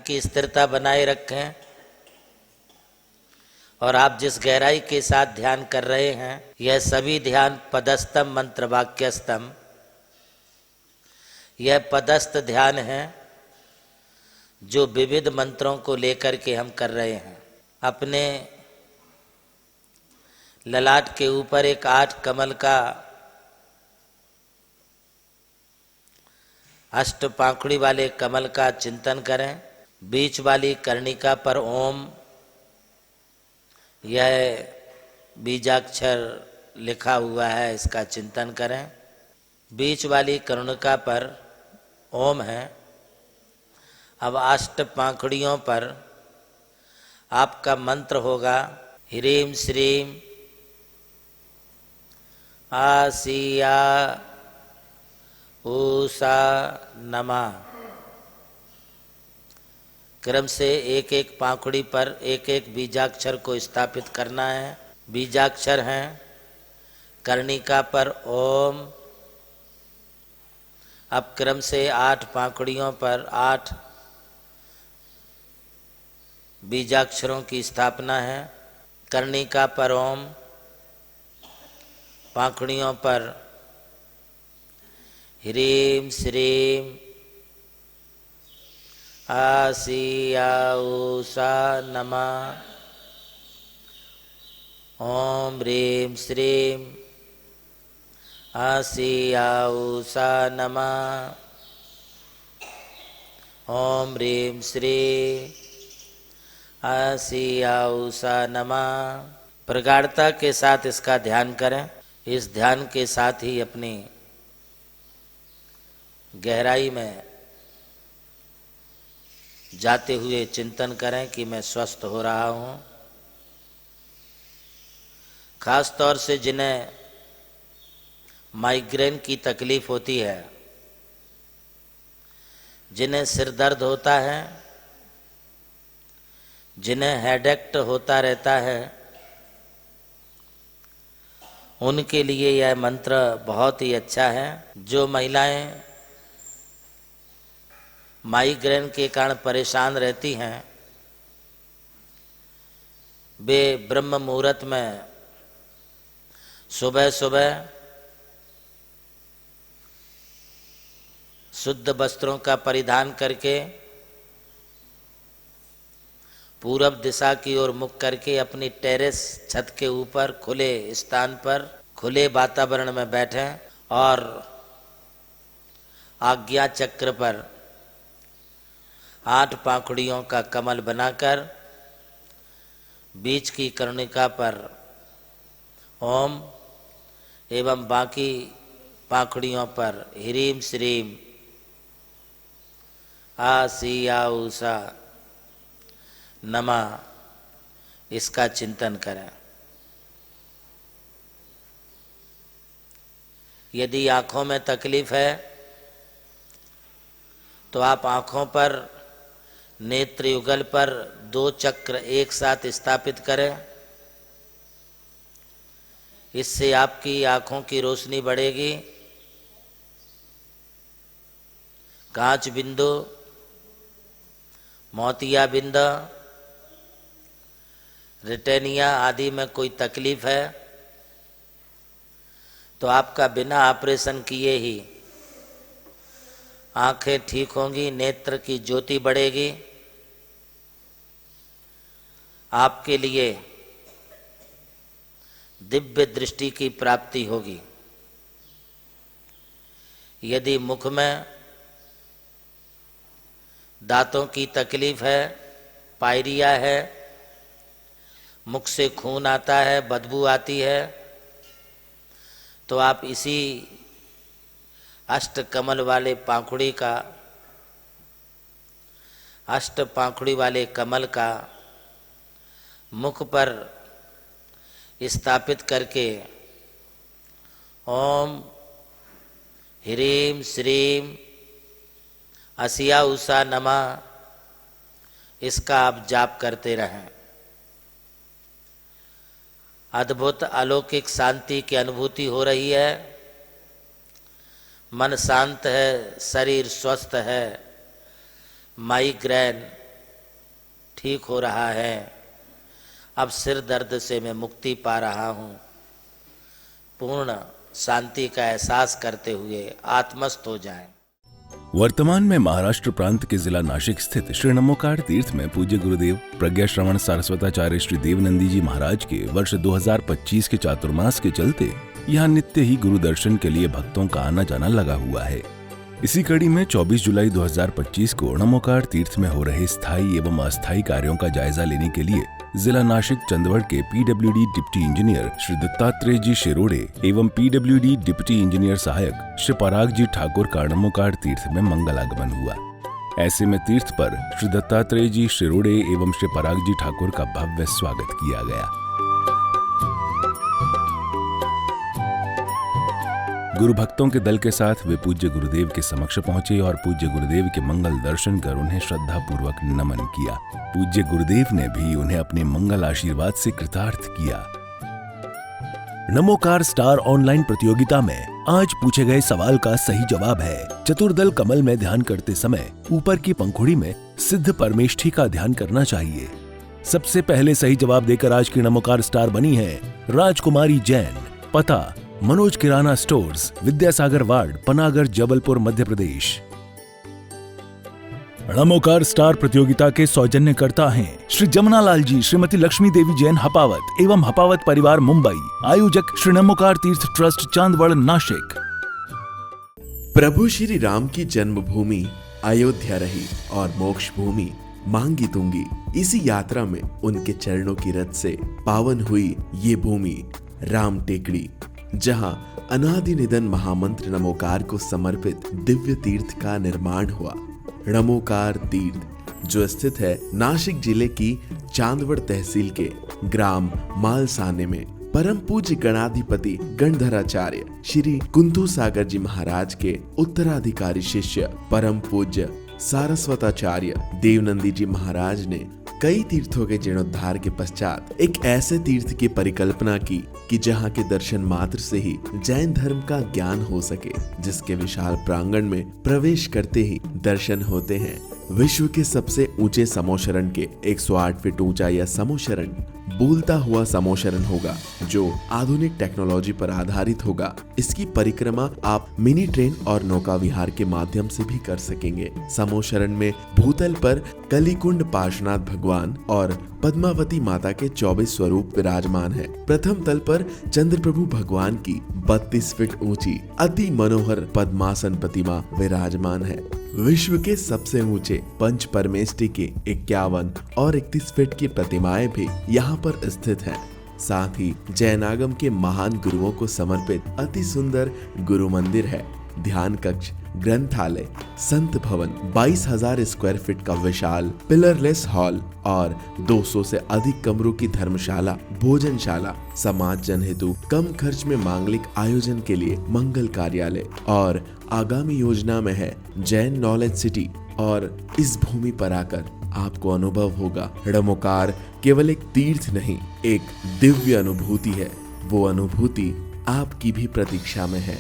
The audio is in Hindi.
की स्थिरता बनाए रखें और आप जिस गहराई के साथ ध्यान कर रहे हैं यह सभी ध्यान पदस्थम मंत्र वाक्यस्थम, यह पदस्थ ध्यान है जो विविध मंत्रों को लेकर के हम कर रहे हैं। अपने ललाट के ऊपर एक 8 कमल का अष्ट पाखुड़ी वाले कमल का चिंतन करें। बीच वाली कर्णिका पर ओम, यह बीजाक्षर लिखा हुआ है, इसका चिंतन करें। बीच वाली कर्णिका पर ओम है। अब अष्ट पाखुड़ियों पर आपका मंत्र होगा ह्रीं श्रीं आसिया ऊषा नमः। क्रम से एक एक पाखुड़ी पर एक एक बीजाक्षर को स्थापित करना है। बीजाक्षर हैं कर्णिका पर ओम। अब क्रम से 8 पाखुड़ियों पर 8 बीजाक्षरों की स्थापना है। कर्णिका पर ओम, पाखुड़ियों पर ह्रीं श्रीं आसिया ऊषा नमः। ओम ह्रीं श्रीं आसिया ऊषा नमः। ओम ह्रीं श्रीं आसिया ऊषा नमः। प्रगाढ़ता के साथ इसका ध्यान करें। इस ध्यान के साथ ही अपनी गहराई में जाते हुए चिंतन करें कि मैं स्वस्थ हो रहा हूँ। खास तौर से जिन्हें माइग्रेन की तकलीफ होती है, जिन्हें सिर दर्द होता है, जिन्हें हेडेक होता रहता है, उनके लिए यह मंत्र बहुत ही अच्छा है। जो महिलाएं माइग्रेन के कारण परेशान रहती हैं, वे ब्रह्म मुहूर्त में सुबह सुबह शुद्ध वस्त्रों का परिधान करके पूरब दिशा की ओर मुख करके अपनी टेरेस छत के ऊपर खुले स्थान पर खुले वातावरण में बैठें और आज्ञा चक्र पर 8 पाखुड़ियों का कमल बनाकर बीच की कर्णिका पर ओम एवं बाकी पाखुड़ियों पर ह्रीं श्रीं आसिया ऊषा नमः इसका चिंतन करें। यदि आँखों में तकलीफ है तो आप आँखों पर नेत्र युगल पर 2 चक्र एक साथ स्थापित करें। इससे आपकी आँखों की रोशनी बढ़ेगी। कांच बिंदु, मोतिया बिंदु, रेटिना आदि में कोई तकलीफ है तो आपका बिना ऑपरेशन किए ही आंखें ठीक होंगी, नेत्र की ज्योति बढ़ेगी। आपके लिए दिव्य दृष्टि की प्राप्ति होगी। यदि मुख में दांतों की तकलीफ है, पायरिया है, मुख से खून आता है, बदबू आती है, तो आप इसी अष्ट कमल वाले पाखुड़ी का, अष्ट पाखुड़ी वाले कमल का मुख पर स्थापित करके ओम ह्रीं श्रीं आसिया ऊषा नमः इसका आप जाप करते रहें। अद्भुत अलौकिक शांति की अनुभूति हो रही है। मन शांत है, शरीर स्वस्थ है, माइग्रेन ठीक हो रहा है। अब सिर दर्द से मैं मुक्ति पा रहा हूँ। पूर्ण शांति का एहसास करते हुए आत्मस्थ हो जाएं। वर्तमान में महाराष्ट्र प्रांत के जिला नाशिक स्थित श्री नमोकार तीर्थ में पूज्य गुरुदेव प्रज्ञा श्रवण सारस्वताचार्य श्री देवनंदी जी महाराज के वर्ष 2025 के चातुर्मास के चलते यहाँ नित्य ही गुरु दर्शन के लिए भक्तों का आना जाना लगा हुआ है। इसी कड़ी में 24 जुलाई 2025 को नमोकार तीर्थ में हो रहे स्थायी एवं अस्थायी कार्यों का जायजा लेने के लिए जिला नाशिक चंदवड़ के PWD deputy engineer Shri Dattatreya ji Shirode एवं पीडब्ल्यूडी डिप्टी इंजीनियर सहायक श्री पराग जी ठाकुर का नमोकार तीर्थ में मंगल आगमन हुआ। ऐसे में तीर्थ पर श्री दत्तात्रेय जी शिरोडे एवं श्री पराग जी ठाकुर का भव्य स्वागत किया गया। गुरु भक्तों के दल के साथ वे पूज्य गुरुदेव के समक्ष पहुंचे और पूज्य गुरुदेव के मंगल दर्शन कर उन्हें श्रद्धा पूर्वक नमन किया। पूज्य गुरुदेव ने भी उन्हें अपने मंगल आशीर्वाद से कृतार्थ किया। नमोकार स्टार ऑनलाइन प्रतियोगिता में आज पूछे गए सवाल का सही जवाब है चतुर्दल कमल में ध्यान करते समय ऊपर की पंखुड़ी में सिद्ध परमेष्ठी का ध्यान करना चाहिए। सबसे पहले सही जवाब देकर आज की नमोकार स्टार बनी है राजकुमारी जैन। पता मनोज किराना stores, Vidyasagar ward, Panagar, Jabalpur, Madhya Pradesh. Namokar star प्रतियोगिता के सौजन्यकर्ता हैं श्री जमुनालाल जी, श्रीमती लक्ष्मी देवी जैन हपावत एवं हपावत परिवार मुंबई। आयोजक श्री नमोकार तीर्थ ट्रस्ट चांदवड़ नाशिक। प्रभु श्री राम की जन्मभूमि अयोध्या रही और मोक्ष भूमि मांगी तुंगी। इसी यात्रा में उनके चरणों की रथ से पावन हुई ये भूमि राम टेकड़ी, जहां अनादि निधन महामंत्र नमोकार को समर्पित दिव्य तीर्थ का निर्माण हुआ। नमोकार तीर्थ जो स्थित है नाशिक जिले की चांदवड़ तहसील के ग्राम मालसाने में, परम पूज्य गणाधिपति गणधराचार्य श्री कुंतु सागर जी महाराज के उत्तराधिकारी शिष्य परम पूज्य सारस्वताचार्य देवनंदी जी महाराज ने कई तीर्थों के जीर्णोद्धार के पश्चात एक ऐसे तीर्थ की परिकल्पना की कि जहाँ के दर्शन मात्र से ही जैन धर्म का ज्ञान हो सके, जिसके विशाल प्रांगण में प्रवेश करते ही दर्शन होते हैं। विश्व के सबसे ऊंचे समोशरण के 108 फीट ऊंचा यह समोशरण बोलता हुआ समोशरण होगा जो आधुनिक टेक्नोलॉजी पर आधारित होगा। इसकी परिक्रमा आप मिनी ट्रेन और नौका विहार के माध्यम से भी कर सकेंगे। समोशरण में भूतल पर कलिकुंड पार्श्वनाथ भगवान और पद्मावती माता के 24 स्वरूप विराजमान है। प्रथम तल पर चंद्र प्रभु भगवान की 32 फीट ऊंची अति मनोहर पद्मासन प्रतिमा विराजमान है। विश्व के सबसे ऊंचे पंच परमेष्ठी के 51 और 31 फीट की प्रतिमाएं भी यहाँ पर स्थित हैं। साथ ही जैनागम के महान गुरुओं को समर्पित अति सुंदर गुरु मंदिर है। ध्यान कक्ष, ग्रंथालय, संत भवन, 22,000 स्क्वायर फीट का विशाल पिलरलेस हॉल और 200 से अधिक कमरों की धर्मशाला, भोजनशाला, समाज जन हेतु कम खर्च में मांगलिक आयोजन के लिए मंगल कार्यालय और आगामी योजना में है जैन नॉलेज सिटी। और इस भूमि पर आकर आपको अनुभव होगा नमोकार केवल एक तीर्थ नहीं, एक दिव्य अनुभूति है। वो अनुभूति आपकी भी प्रतीक्षा में है।